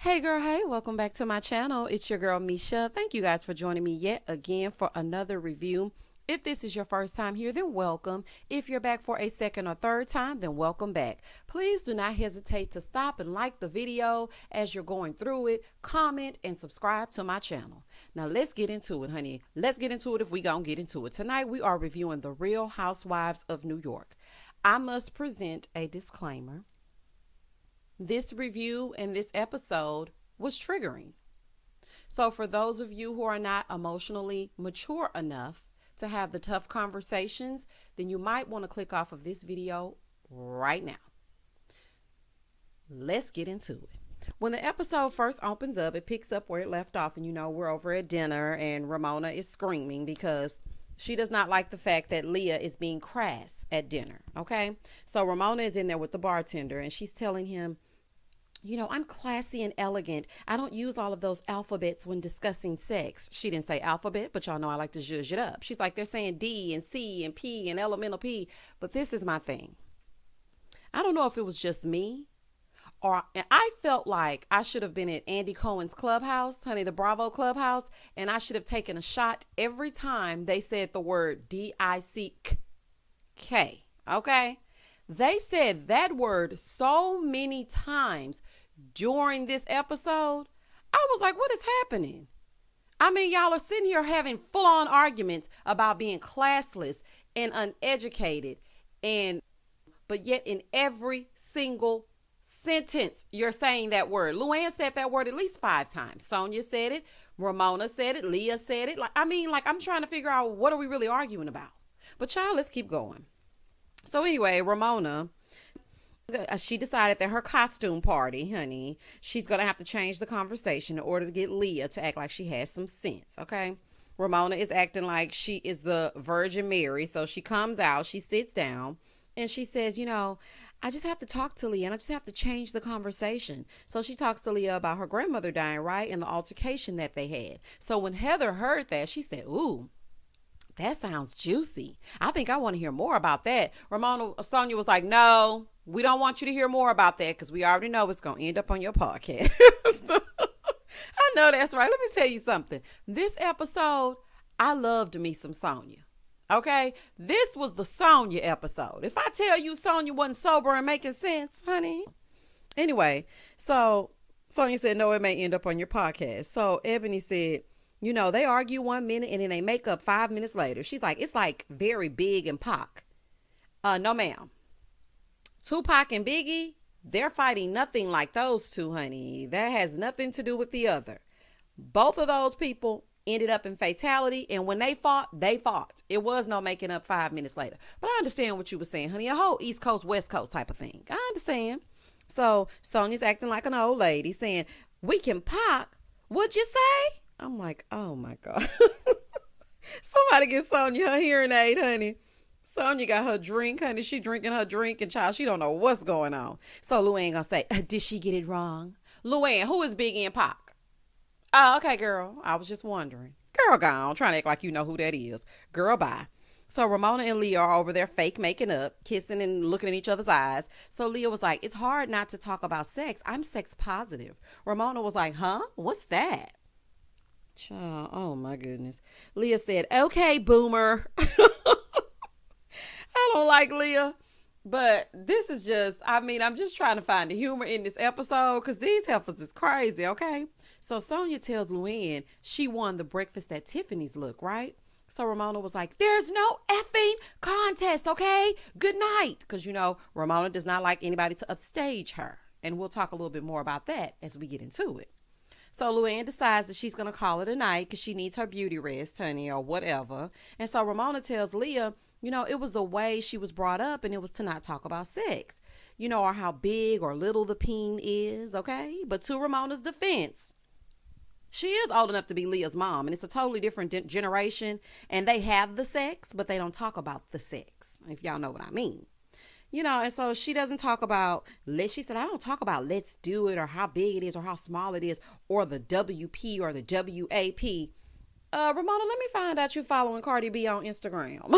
Hey girl, hey, welcome back to my channel. It's your girl Misha. Thank you guys for joining me yet again for another review. If this is your first time here, then welcome. If you're back for a second or third time, then welcome back. Please do not hesitate to stop and like the video as you're going through it, comment, and subscribe to my channel. Now let's get into it, honey. Let's get into it if we gonna get into it. Tonight we are reviewing The Real Housewives of New York. I must present a disclaimer. This review and this episode was triggering. So for those of you who are not emotionally mature enough to have the tough conversations, then you might want to click off of this video right now. Let's get into it. When the episode first opens up, it picks up where it left off, and we're over at dinner and Ramona is screaming because she does not like the fact that Leah is being crass at dinner, okay? So Ramona is in there with the bartender and she's telling him, I'm classy and elegant. I don't use all of those alphabets when discussing sex. She didn't say alphabet, but y'all know I like to zhuzh it up. She's like, they're saying D and C and P and elemental P. But this is my thing. I don't know if it was just me or I felt like I should have been at Andy Cohen's clubhouse, honey, the Bravo clubhouse, and I should have taken a shot every time they said the word D-I-C-K, okay? They said that word so many times during this episode. I was like, what is happening? I mean, y'all are sitting here having full-on arguments about being classless and uneducated, but yet in every single sentence, you're saying that word. Luann said that word at least 5 times. Sonja said it. Ramona said it. Leah said it. I'm trying to figure out what are we really arguing about. But y'all, let's keep going. So anyway, Ramona, she decided that her costume party, honey, she's going to have to change the conversation in order to get Leah to act like she has some sense, okay? Ramona is acting like she is the Virgin Mary. So she comes out, she sits down, and she says, I just have to talk to Leah and I just have to change the conversation. So she talks to Leah about her grandmother dying, right? And the altercation that they had. So when Heather heard that, she said, ooh, that sounds juicy. I think I want to hear more about that. Sonja was like, no, we don't want you to hear more about that because we already know it's going to end up on your podcast. I know that's right. Let me tell you something. This episode, I loved me some Sonja. Okay? This was the Sonja episode. If I tell you Sonja wasn't sober and making sense, honey. Anyway, so Sonja said, no, it may end up on your podcast. So Ebony said, they argue 1 minute and then they make up 5 minutes later. She's like, it's like very Big and Pac. No, ma'am. Tupac and Biggie, they're fighting nothing like those two, honey. That has nothing to do with the other. Both of those people ended up in fatality, and when they fought, they fought. It was no making up 5 minutes later. But I understand what you were saying, honey. A whole East Coast, West Coast type of thing. I understand. So Sonja's acting like an old lady saying, we can Pac. What'd you say? I'm like, oh my God. Somebody get Sonja her hearing aid, honey. Sonja got her drink, honey. She drinking her drink, and child, she don't know what's going on. So Luann gonna say, did she get it wrong? Luann, who is Biggie and Pac? Oh, okay, girl. I was just wondering. Girl, gone. Trying to act like you know who that is. Girl, bye. So Ramona and Leah are over there fake making up, kissing and looking in each other's eyes. So Leah was like, it's hard not to talk about sex. I'm sex positive. Ramona was like, huh? What's that? Child, oh my goodness. Leah said, okay, boomer. I don't like Leah, but this is just, I'm just trying to find the humor in this episode because these heifers is crazy, okay? So Sonja tells Luann she won the breakfast at Tiffany's look, right? So Ramona was like, there's no effing contest, okay? Good night. Because, Ramona does not like anybody to upstage her. And we'll talk a little bit more about that as we get into it. So Luann decides that she's going to call it a night because she needs her beauty rest, honey, or whatever. And so Ramona tells Leah, it was the way she was brought up and it was to not talk about sex, or how big or little the peen is, okay? But to Ramona's defense, she is old enough to be Leah's mom, and it's a totally different generation, and they have the sex, but they don't talk about the sex, if y'all know what I mean. And so she doesn't talk about, she said, I don't talk about let's do it or how big it is or how small it is or the WP or the WAP. Ramona, let me find out you following Cardi B on Instagram.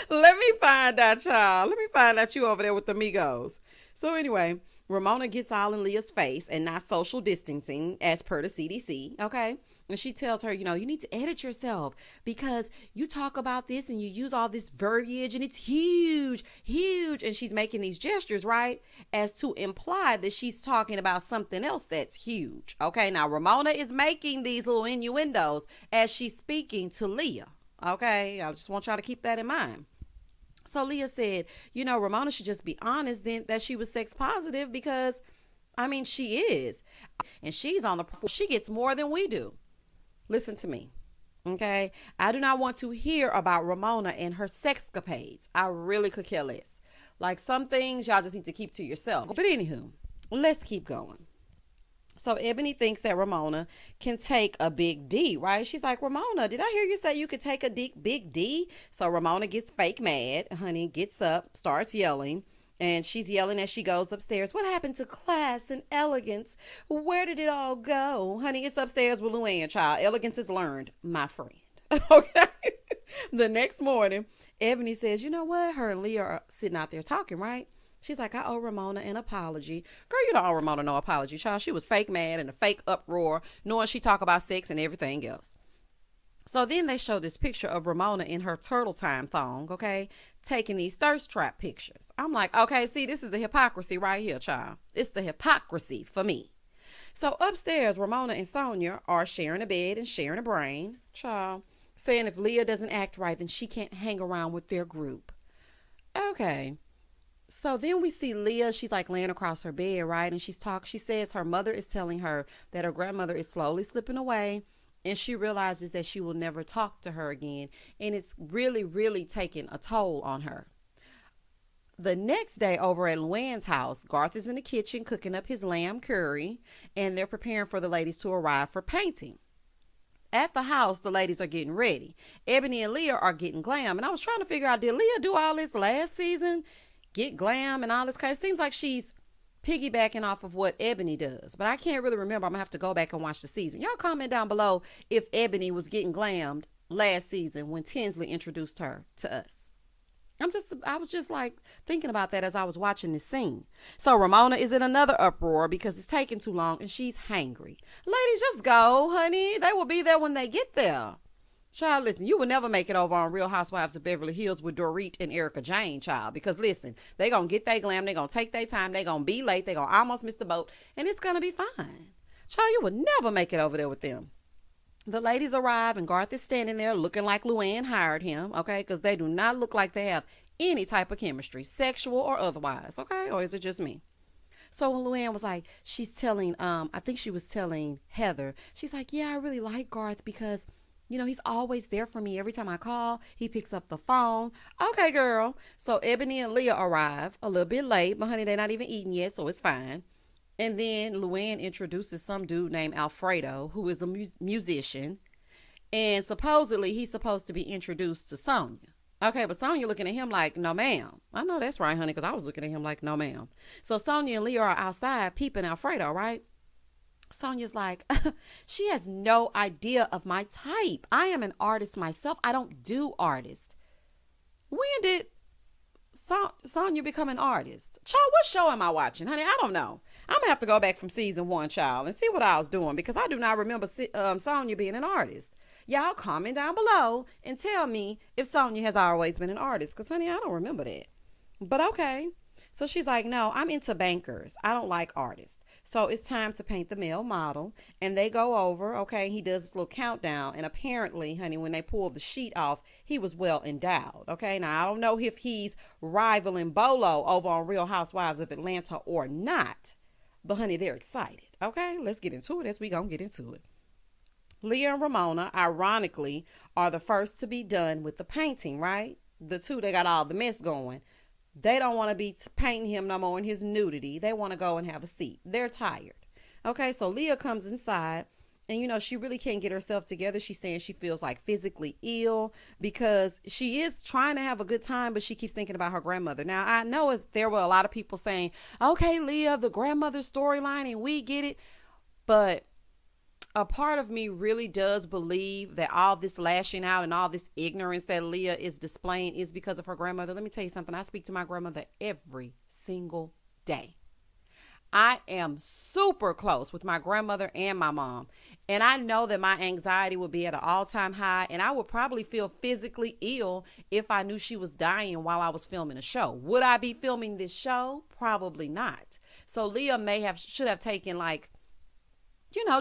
Let me find out, y'all. Let me find out you over there with the Migos. So anyway, Ramona gets all in Leah's face and not social distancing as per the CDC, okay? And she tells her, you need to edit yourself because you talk about this and you use all this verbiage and it's huge, huge. And she's making these gestures, right? As to imply that she's talking about something else that's huge. Okay, now Ramona is making these little innuendos as she's speaking to Leah. Okay, I just want y'all to keep that in mind. So Leah said, Ramona should just be honest then that she was sex positive because, she is. And she's on the, she gets more than we do. Listen to me, okay? I do not want to hear about Ramona and her sexcapades. I really could care less. Like some things y'all just need to keep to yourself. But anywho, let's keep going. So Ebony thinks that Ramona can take a big D, right? She's like, Ramona, did I hear you say you could take a big D? So Ramona gets fake mad. Honey gets up, starts yelling. And she's yelling as she goes upstairs. What happened to class and elegance? Where did it all go? Honey, it's upstairs with Luann, child. Elegance is learned, my friend. Okay. The next morning, Ebony says, you know what? Her and Leah are sitting out there talking, right? She's like, I owe Ramona an apology. Girl, you don't owe Ramona no apology, child. She was fake mad and a fake uproar, knowing she talk about sex and everything else. So then they show this picture of Ramona in her turtle time thong, okay, taking these thirst trap pictures. I'm like, okay, see, this is the hypocrisy right here, child. It's the hypocrisy for me. So upstairs, Ramona and Sonja are sharing a bed and sharing a brain, child, saying if Leah doesn't act right, then she can't hang around with their group. Okay. So then we see Leah, she's like laying across her bed, right? And she says her mother is telling her that her grandmother is slowly slipping away. And she realizes that she will never talk to her again. And it's really, really taking a toll on her. The next day over at Luann's house, Garth is in the kitchen cooking up his lamb curry. And they're preparing for the ladies to arrive for painting. At the house, the ladies are getting ready. Ebony and Leah are getting glam. And I was trying to figure out, did Leah do all this last season? Get glam and all this kind of, seems like she's piggybacking off of what Ebony does. But I can't really remember. I'm going to have to go back and watch the season. Y'all comment down below if Ebony was getting glammed last season when Tinsley introduced her to us. I was just like thinking about that as I was watching this scene. So Ramona is in another uproar because it's taking too long and she's hangry. Ladies, just go, honey. They will be there when they get there. Child, listen, you will never make it over on Real Housewives of Beverly Hills with Dorit and Erica Jane, child. Because, listen, they going to get their glam. They going to take their time. They going to be late. They going to almost miss the boat. And it's going to be fine. Child, you will never make it over there with them. The ladies arrive and Garth is standing there looking like Luann hired him, okay? Because they do not look like they have any type of chemistry, sexual or otherwise, okay? Or is it just me? So when Luann was like, I think she was telling Heather, she's like, yeah, I really like Garth because he's always there for me. Every time I call, he picks up the phone. Okay, girl. So Ebony and Leah arrive a little bit late, but honey, they're not even eating yet, so it's fine. And then Luann introduces some dude named Alfredo, who is a musician. And supposedly, he's supposed to be introduced to Sonja. Okay, but Sonja looking at him like, no, ma'am. I know that's right, honey, because I was looking at him like, no, ma'am. So Sonja and Leah are outside peeping Alfredo, right? Sonja's like, she has no idea of my type. I am an artist myself. I don't do artists. When did Sonja become an artist? Child, what show am I watching? Honey, I don't know. I'm going to have to go back from season 1, child, and see what I was doing because I do not remember Sonja being an artist. Y'all comment down below and tell me if Sonja has always been an artist because, honey, I don't remember that. But okay. So she's like, no, I'm into bankers. I don't like artists. So it's time to paint the male model. And they go over, okay, he does this little countdown. And apparently, honey, when they pull the sheet off, he was well endowed. Okay, now I don't know if he's rivaling Bolo over on Real Housewives of Atlanta or not. But honey, they're excited. Okay, let's get into it as we gonna get into it. Leah and Ramona, ironically, are the first to be done with the painting, right? The two, they got all the mess going. They don't want to be painting him no more in his nudity. They want to go and have a seat. They're tired. Okay, so Leah comes inside and, she really can't get herself together. She's saying she feels like physically ill because she is trying to have a good time, but she keeps thinking about her grandmother. Now, I know there were a lot of people saying, okay, Leah, the grandmother storyline, and we get it. But a part of me really does believe that all this lashing out and all this ignorance that Leah is displaying is because of her grandmother. Let me tell you something. I speak to my grandmother every single day. I am super close with my grandmother and my mom. And I know that my anxiety would be at an all-time high, and I would probably feel physically ill if I knew she was dying while I was filming a show. Would I be filming this show? Probably not. So Leah should have taken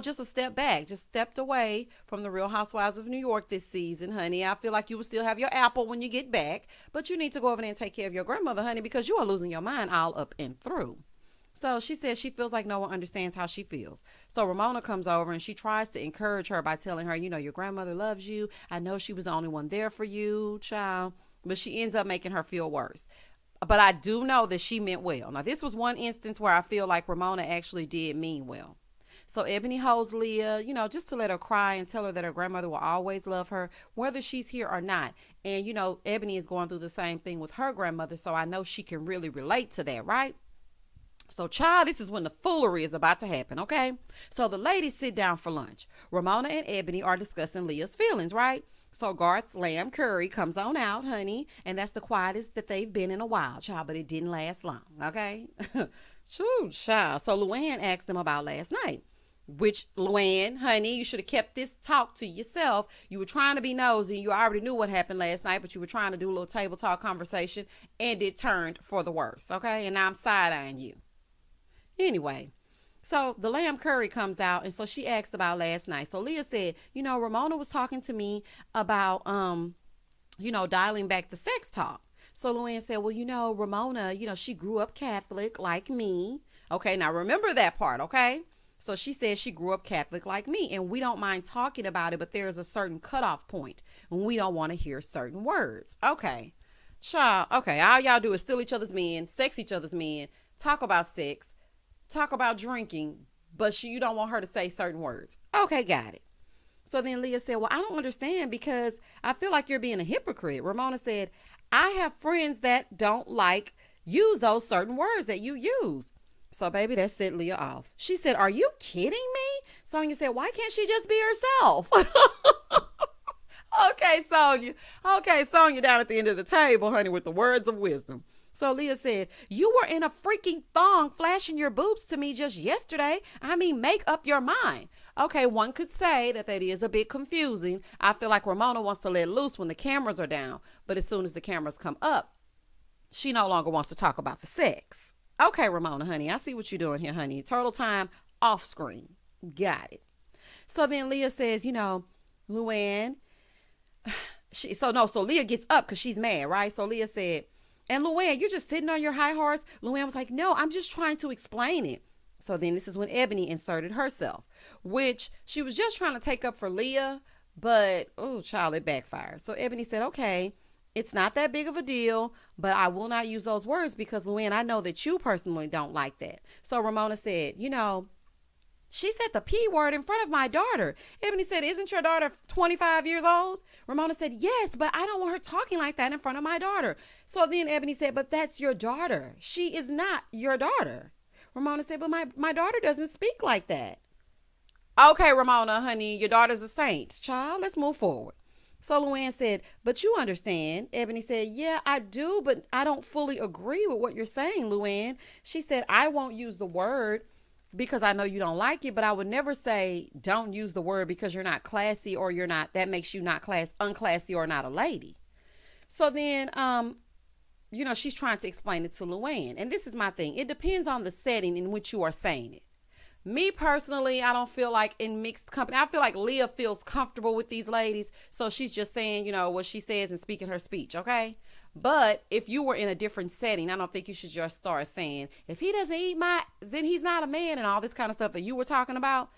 just a step back, just stepped away from the Real Housewives of New York this season, honey. I feel like you will still have your apple when you get back, but you need to go over there and take care of your grandmother, honey, because you are losing your mind all up and through. So she says she feels like no one understands how she feels. So Ramona comes over and she tries to encourage her by telling her, your grandmother loves you. I know she was the only one there for you, child. But she ends up making her feel worse. But I do know that she meant well. Now, this was one instance where I feel like Ramona actually did mean well. So Ebony holds Leah, just to let her cry and tell her that her grandmother will always love her, whether she's here or not. And, Ebony is going through the same thing with her grandmother, so I know she can really relate to that, right? So, child, this is when the foolery is about to happen, okay? So the ladies sit down for lunch. Ramona and Ebony are discussing Leah's feelings, right? So Garth's lamb curry comes on out, honey, and that's the quietest that they've been in a while, child, but it didn't last long, okay? Shoo, child. So Luann asked them about last night, which, Luann, honey, you should have kept this talk to yourself. You were trying to be nosy. You already knew what happened last night, but you were trying to do a little table talk conversation, and it turned for the worse, okay? And now I'm side-eyeing you. Anyway, so the lamb curry comes out, and so she asked about last night. So Leah said, Ramona was talking to me about, dialing back the sex talk. So Luann said, well, Ramona, she grew up Catholic like me. Okay, now remember that part, okay? So she said she grew up Catholic like me, and we don't mind talking about it, but there's a certain cutoff point when we don't want to hear certain words. Okay, child, okay, all y'all do is steal each other's men, sex each other's men, talk about sex, talk about drinking, but you don't want her to say certain words. Okay, got it. So then Leah said, well, I don't understand because I feel like you're being a hypocrite. Ramona said, I have friends that don't use those certain words that you use. So, baby, that set Leah off. She said, are you kidding me? Sonja said, why can't she just be herself? Okay, Sonja. Okay, Sonja down at the end of the table, honey, with the words of wisdom. So Leah said, you were in a freaking thong flashing your boobs to me just yesterday. Make up your mind. Okay, one could say that is a bit confusing. I feel like Ramona wants to let loose when the cameras are down. But as soon as the cameras come up, she no longer wants to talk about the sex. Okay, Ramona, honey, I see what you're doing here, honey. Turtle time off screen. Got it. So then Leah says, Luann. So Leah gets up because she's mad, right? So Leah said, and Luann, you're just sitting on your high horse? Luann was like, no, I'm just trying to explain it. So then this is when Ebony inserted herself, which she was just trying to take up for Leah, but, oh, child, it backfired. So Ebony said, okay, it's not that big of a deal, but I will not use those words because, Luann, I know that you personally don't like that. So Ramona said, she said the P word in front of my daughter. Ebony said, isn't your daughter 25 years old? Ramona said, yes, but I don't want her talking like that in front of my daughter. So then Ebony said, but that's your daughter. She is not your daughter. Ramona said, but my daughter doesn't speak like that. Okay, Ramona, honey, your daughter's a saint. Child, let's move forward. So Luann said, but you understand. Ebony said, yeah, I do, but I don't fully agree with what you're saying, Luann. She said, I won't use the word because I know you don't like it, but I would never say don't use the word because you're not classy or that makes you not unclassy or not a lady. So then, she's trying to explain it to Luann. And this is my thing. It depends on the setting in which you are saying it. Me personally, I don't feel like in mixed company. I feel like Leah feels comfortable with these ladies. So she's just saying, what she says and speaking her speech. Okay. But if you were in a different setting, I don't think you should just start saying, if he doesn't eat then he's not a man and all this kind of stuff that you were talking about.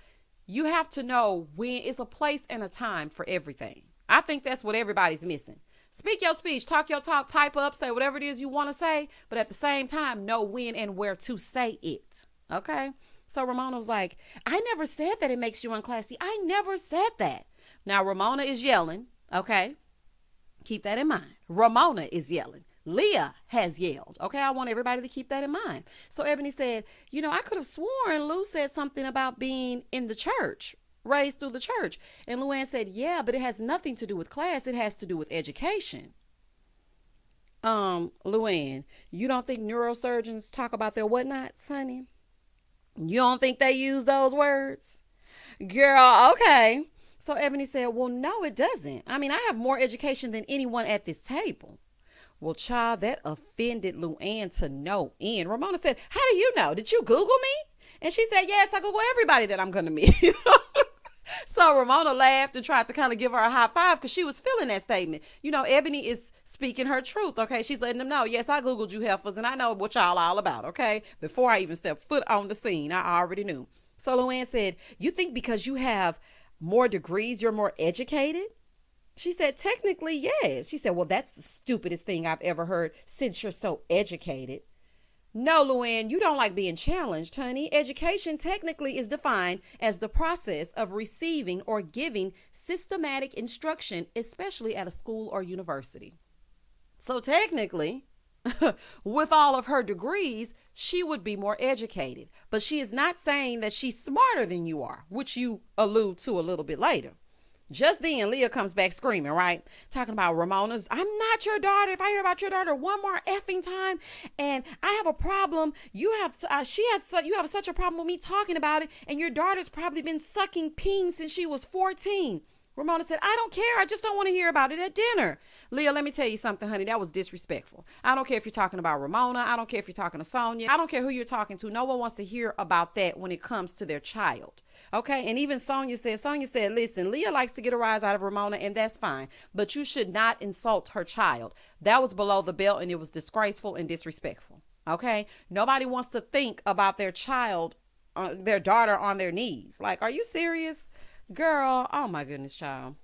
You have to know when it's a place and a time for everything. I think that's what everybody's missing. Speak your speech, talk your talk, pipe up, say whatever it is you want to say. But at the same time, know when and where to say it. Okay. So Ramona was like, I never said that it makes you unclassy. I never said that. Now Ramona is yelling. Okay. Keep that in mind. Ramona is yelling. Leah has yelled. Okay, I want everybody to keep that in mind. So Ebony said, I could have sworn Lou said something about being in the church, raised through the church. And Luann said, yeah, but it has nothing to do with class. It has to do with education. Luann, you don't think neurosurgeons talk about their whatnots, honey? You don't think they use those words? Girl, okay. So Ebony said, well, no, it doesn't. I mean, I have more education than anyone at this table. Well, child, that offended Luann to no end. Ramona said, how do you know? Did you Google me? And she said, yes, I Google everybody that I'm going to meet. So Ramona laughed and tried to kind of give her a high five because she was feeling that statement. You know, Ebony is speaking her truth, okay? She's letting them know, yes, I Googled you heifers and I know what y'all all about, okay? Before I even stepped foot on the scene, I already knew. So Luann said, you think because you have more degrees, you're more educated? She said, technically, yes. She said, well, that's the stupidest thing I've ever heard since you're so educated. No, Luann, you don't like being challenged, honey. Education technically is defined as the process of receiving or giving systematic instruction, especially at a school or university. So technically, with all of her degrees, she would be more educated. But she is not saying that she's smarter than you are, which you allude to a little bit later. Just then, Leah comes back screaming, right? Talking about Ramona's, I'm not your daughter. If I hear about your daughter one more effing time and I have a problem, you have such a problem with me talking about it, and your daughter's probably been sucking peen since she was 14. Ramona said, I don't care. I just don't want to hear about it at dinner. Leah, let me tell you something, honey. That was disrespectful. I don't care if you're talking about Ramona. I don't care if you're talking to Sonja. I don't care who you're talking to. No one wants to hear about that when it comes to their child. Okay? And even Sonja said, listen, Leah likes to get a rise out of Ramona, and that's fine. But you should not insult her child. That was below the belt, and it was disgraceful and disrespectful. Okay? Nobody wants to think about their child, their daughter on their knees. Like, are you serious? Girl, oh my goodness, child.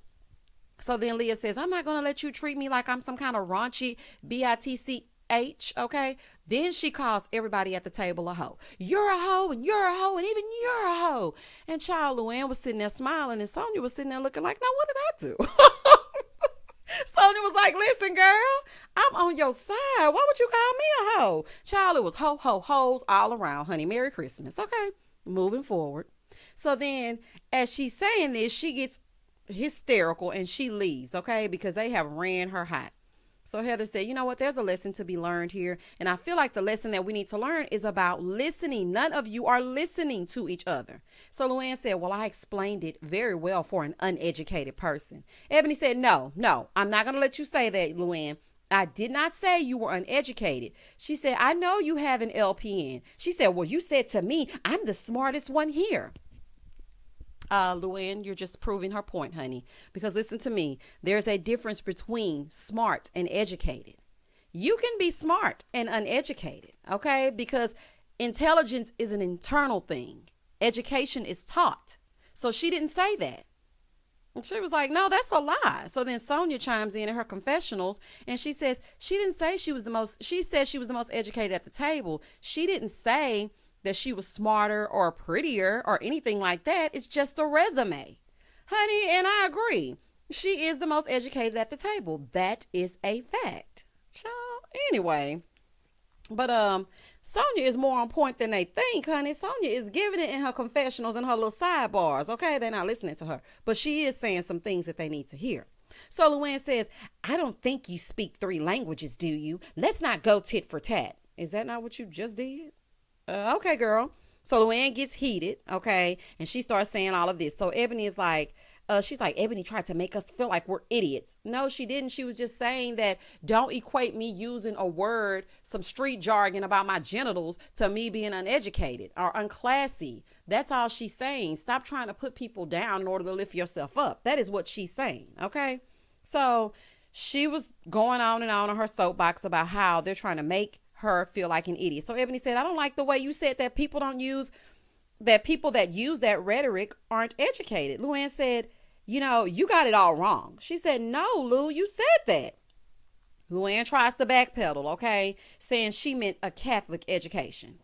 So then Leah says, I'm not going to let you treat me like I'm some kind of raunchy bitch, okay? Then she calls everybody at the table a hoe. You're a hoe, and you're a hoe, and even you're a hoe. And child, Luann was sitting there smiling, and Sonja was sitting there looking like, now what did I do? Sonja was like, listen, girl, I'm on your side. Why would you call me a hoe? Child, it was ho, ho, hoes all around, honey. Merry Christmas. Okay, moving forward. So then as she's saying this, she gets hysterical and she leaves, okay, because they have ran her hot. So Heather said, you know what, there's a lesson to be learned here. And I feel like the lesson that we need to learn is about listening. None of you are listening to each other. So Luann said, well, I explained it very well for an uneducated person. Ebony said, no, I'm not going to let you say that, Luann. I did not say you were uneducated. She said, I know you have an LPN. She said, well, you said to me, I'm the smartest one here. Luann, you're just proving her point, honey. Because listen to me, there's a difference between smart and educated. You can be smart and uneducated, okay? Because intelligence is an internal thing. Education is taught. So she didn't say that. And she was like, no, that's a lie. So then Sonja chimes in her confessionals and she says she didn't say she was the most, she said she was the most educated at the table. She didn't say that she was smarter or prettier or anything like that. It's just a resume. Honey, and I agree. She is the most educated at the table. That is a fact. Anyway, but Sonja is more on point than they think, honey. Sonja is giving it in her confessionals and her little sidebars, okay? They're not listening to her. But she is saying some things that they need to hear. So Luann says, I don't think you speak 3 languages, do you? Let's not go tit for tat. Is that not what you just did? Okay, girl. So Luann gets heated, okay, and she starts saying all of this. So Ebony is like, she's like, Ebony tried to make us feel like we're idiots. No, she didn't. She was just saying that don't equate me using a word, some street jargon about my genitals to me being uneducated or unclassy. That's all she's saying. Stop trying to put people down in order to lift yourself up. That is what she's saying, okay? So she was going on and on her soapbox about how they're trying to make her feel like an idiot. So Ebony said, I don't like the way you said that people that use that rhetoric aren't educated. Luann said, you know, you got it all wrong. She said, no, Lou, you said that. Luann tries to backpedal, okay, saying she meant a Catholic education.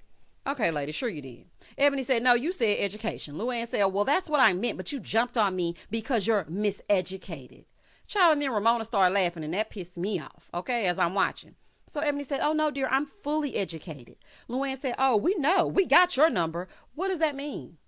Okay, lady, sure you did. Ebony said, no, you said education. Luann said, well, that's what I meant, but you jumped on me because you're miseducated. Child, and then Ramona started laughing, and that pissed me off, okay, as I'm watching. So Ebony said, oh, no, dear, I'm fully educated. Luann said, oh, we know. We got your number. What does that mean?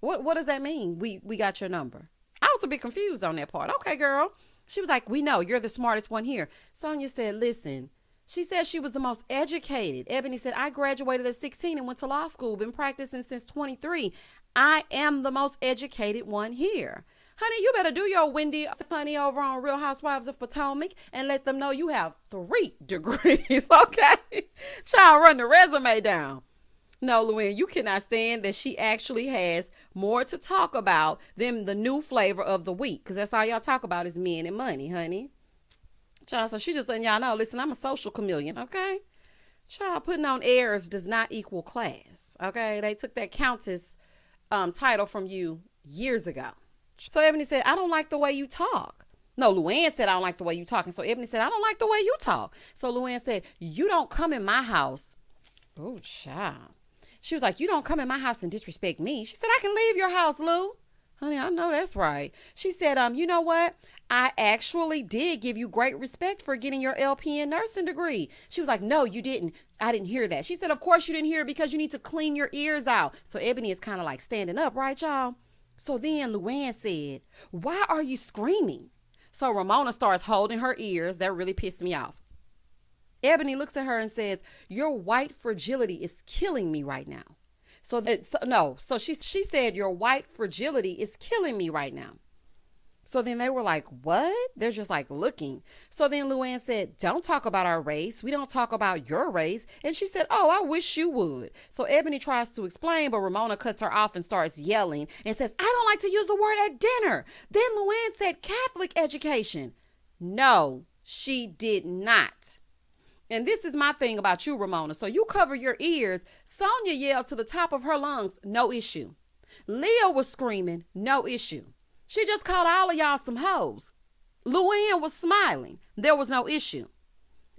What does that mean? We got your number. I was a bit confused on that part. Okay, girl. She was like, we know. You're the smartest one here. Sonja said, listen, She said she was the most educated. Ebony said, I graduated at 16 and went to law school, been practicing since 23. I am the most educated one here. Honey, you better do your Wendy, honey, over on Real Housewives of Potomac and let them know you have 3 degrees, okay? Child, run the resume down. No, Luann, you cannot stand that she actually has more to talk about than the new flavor of the week, because that's all y'all talk about is men and money, honey. Child, so she just letting y'all know, listen, I'm a social chameleon, okay? Child, putting on airs does not equal class, okay? They took that countess title from you years ago. So Ebony said, I don't like the way you talk. No, Luann said, I don't like the way you talk. And so Ebony said, I don't like the way you talk. So Luann said, you don't come in my house. Oh, child. She was like, you don't come in my house and disrespect me. She said, I can leave your house, Lou. Honey, I know that's right. She said, you know what? I actually did give you great respect for getting your LPN nursing degree. She was like, no, you didn't. I didn't hear that. She said, of course you didn't hear it because you need to clean your ears out. So Ebony is kind of like standing up, right, y'all? So then Luann said, why are you screaming? So Ramona starts holding her ears. That really pissed me off. Ebony looks at her and says, your white fragility is killing me right now. So she said, your white fragility is killing me right now. So then they were like, what? They're just like looking. So then Luann said, don't talk about our race. We don't talk about your race. And she said, oh, I wish you would. So Ebony tries to explain, but Ramona cuts her off and starts yelling and says, I don't like to use the word at dinner. Then Luann said Catholic education. No, she did not. And this is my thing about you, Ramona. So you cover your ears. Sonja yelled to the top of her lungs, no issue. Leah was screaming, no issue. She just called all of y'all some hoes. Luann was smiling. There was no issue.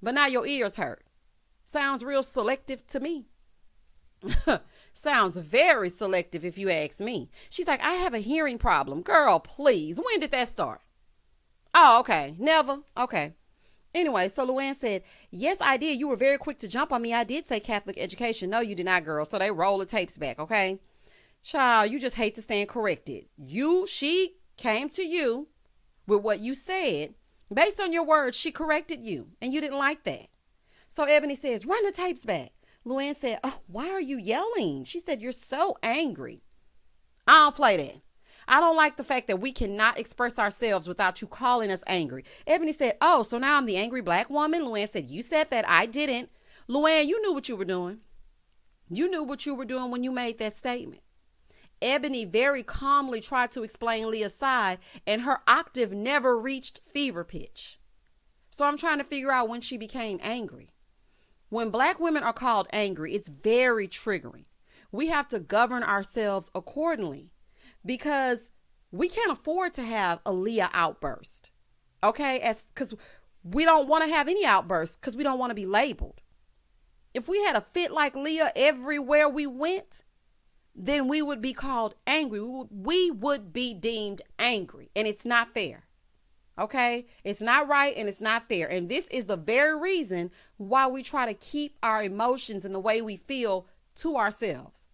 But now your ears hurt. Sounds real selective to me. Sounds very selective if you ask me. She's like, I have a hearing problem. Girl, please. When did that start? Oh, okay. Never. Okay. Anyway, so Luann said, yes, I did. You were very quick to jump on me. I did say Catholic education. No, you did not, girl. So they roll the tapes back, okay? Child, you just hate to stand corrected. She came to you with what you said. Based on your words, she corrected you, and you didn't like that. So Ebony says, run the tapes back. Luann said, oh, why are you yelling? She said, you're so angry. I don't play that. I don't like the fact that we cannot express ourselves without you calling us angry. Ebony said, oh, so now I'm the angry black woman? Luann said, you said that. I didn't. Luann, you knew what you were doing. You knew what you were doing when you made that statement. Ebony very calmly tried to explain Leah's side, and her octave never reached fever pitch. So I'm trying to figure out when she became angry. When black women are called angry, it's very triggering. We have to govern ourselves accordingly because we can't afford to have a Leah outburst. Okay? Because we don't want to have any outbursts because we don't want to be labeled. If we had a fit like Leah everywhere we went, then we would be called angry. We would be deemed angry, and it's not fair. Okay? It's not right, and it's not fair. And this is the very reason why we try to keep our emotions and the way we feel to ourselves.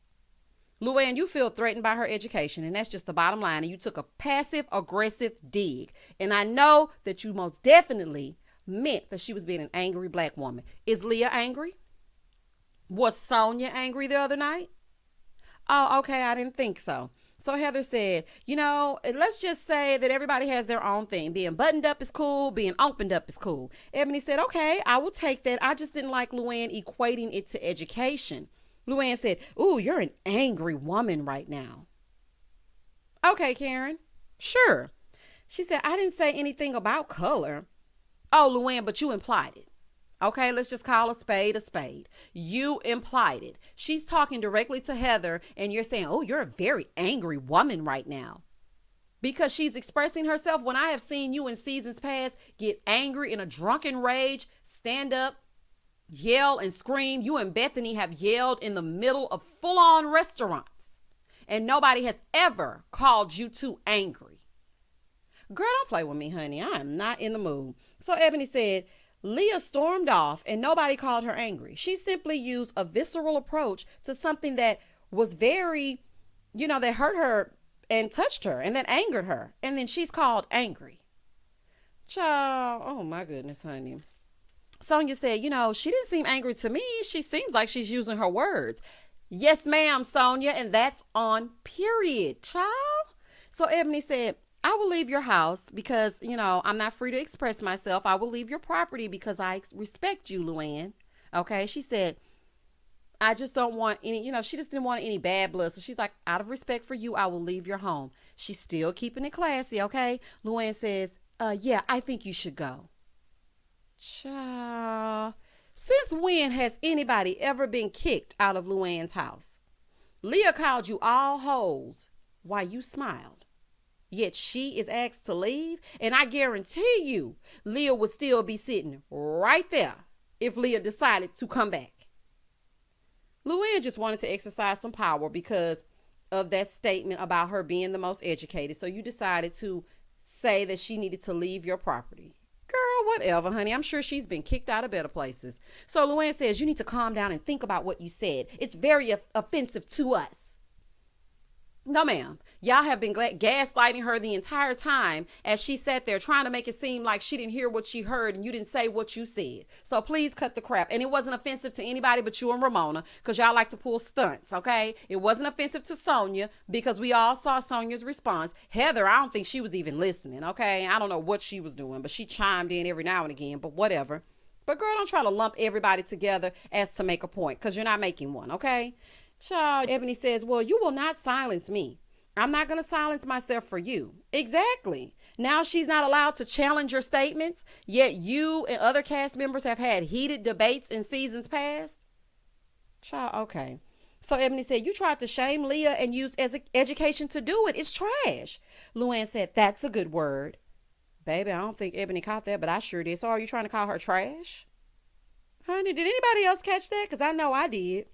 Luann, you feel threatened by her education, and that's just the bottom line. And you took a passive-aggressive dig. And I know that you most definitely meant that she was being an angry black woman. Is Leah angry? Was Sonja angry the other night? Oh, okay, I didn't think so. So Heather said, let's just say that everybody has their own thing. Being buttoned up is cool. Being opened up is cool. Ebony said, okay, I will take that. I just didn't like Luann equating it to education. Luann said, ooh, you're an angry woman right now. Okay, Karen. Sure. She said, I didn't say anything about color. Oh, Luann, but you implied it. Okay, let's just call a spade a spade. You implied it. She's talking directly to Heather, and you're saying, oh, you're a very angry woman right now. Because she's expressing herself. When I have seen you in seasons past get angry in a drunken rage, stand up, yell and scream. You and Bethany have yelled in the middle of full-on restaurants, and nobody has ever called you too angry. Girl, don't play with me, honey. I am not in the mood. So Ebony said, Leah stormed off and nobody called her angry. She simply used a visceral approach to something that was very, that hurt her and touched her and that angered her. And then she's called angry. Child, oh my goodness, honey. Sonja said, she didn't seem angry to me. She seems like she's using her words. Yes, ma'am, Sonja, and that's on period, child. So Ebony said, I will leave your house because, I'm not free to express myself. I will leave your property because I respect you, Luann. Okay, she said, I just don't want any, she just didn't want any bad blood. So she's like, out of respect for you, I will leave your home. She's still keeping it classy, okay? Luann says, yeah, I think you should go. Child. Since when has anybody ever been kicked out of Luann's house? Leah called you all hoes while you smiled. Yet she is asked to leave, and I guarantee you Leah would still be sitting right there if Leah decided to come back. Luann just wanted to exercise some power because of that statement about her being the most educated. So you decided to say that she needed to leave your property. Girl, whatever, honey. I'm sure she's been kicked out of better places. So Luann says, you need to calm down and think about what you said. It's very offensive to us. No, ma'am. Y'all have been gaslighting her the entire time as she sat there trying to make it seem like she didn't hear what she heard and you didn't say what you said. So please cut the crap. And it wasn't offensive to anybody but you and Ramona because y'all like to pull stunts, okay? It wasn't offensive to Sonja because we all saw Sonja's response. Heather, I don't think she was even listening, okay? I don't know what she was doing, but she chimed in every now and again, but whatever. But girl, don't try to lump everybody together as to make a point because you're not making one, okay? Child, Ebony says, well, you will not silence me. I'm not going to silence myself for you. Exactly. Now she's not allowed to challenge your statements, yet you and other cast members have had heated debates in seasons past. Child, okay. So Ebony said, you tried to shame Leah and used education to do it. It's trash. Luann said, that's a good word. Baby, I don't think Ebony caught that, but I sure did. So are you trying to call her trash? Honey, did anybody else catch that? Because I know I did.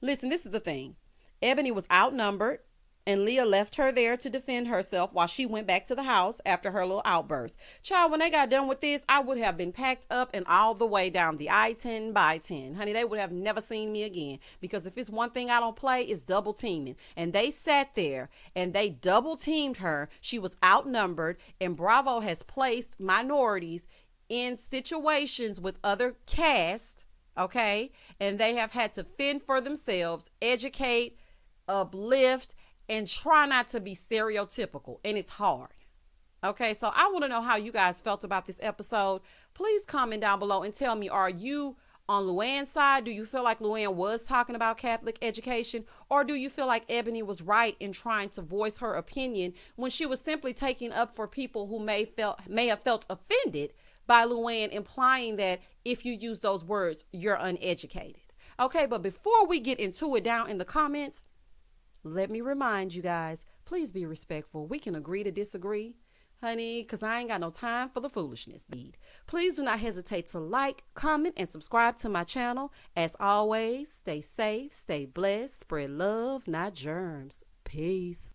Listen, this is the thing. Ebony was outnumbered, and Leah left her there to defend herself while she went back to the house after her little outburst. Child, when they got done with this, I would have been packed up and all the way down the I-10 by 10. Honey, they would have never seen me again because if it's one thing I don't play, it's double teaming. And they sat there and they double teamed her. She was outnumbered, and Bravo has placed minorities in situations with other cast. Okay, and they have had to fend for themselves, educate, uplift, and try not to be stereotypical. And it's hard. Okay, so I want to know how you guys felt about this episode. Please comment down below and tell me, are you on Luann's side? Do you feel like Luann was talking about Catholic education? Or do you feel like Ebony was right in trying to voice her opinion when she was simply taking up for people who may have felt offended by Luann, implying that if you use those words, you're uneducated? Okay, but before we get into it down in the comments, let me remind you guys, please be respectful. We can agree to disagree, honey, because I ain't got no time for the foolishness. Please do not hesitate to like, comment, and subscribe to my channel. As always, stay safe, stay blessed, spread love, not germs. Peace.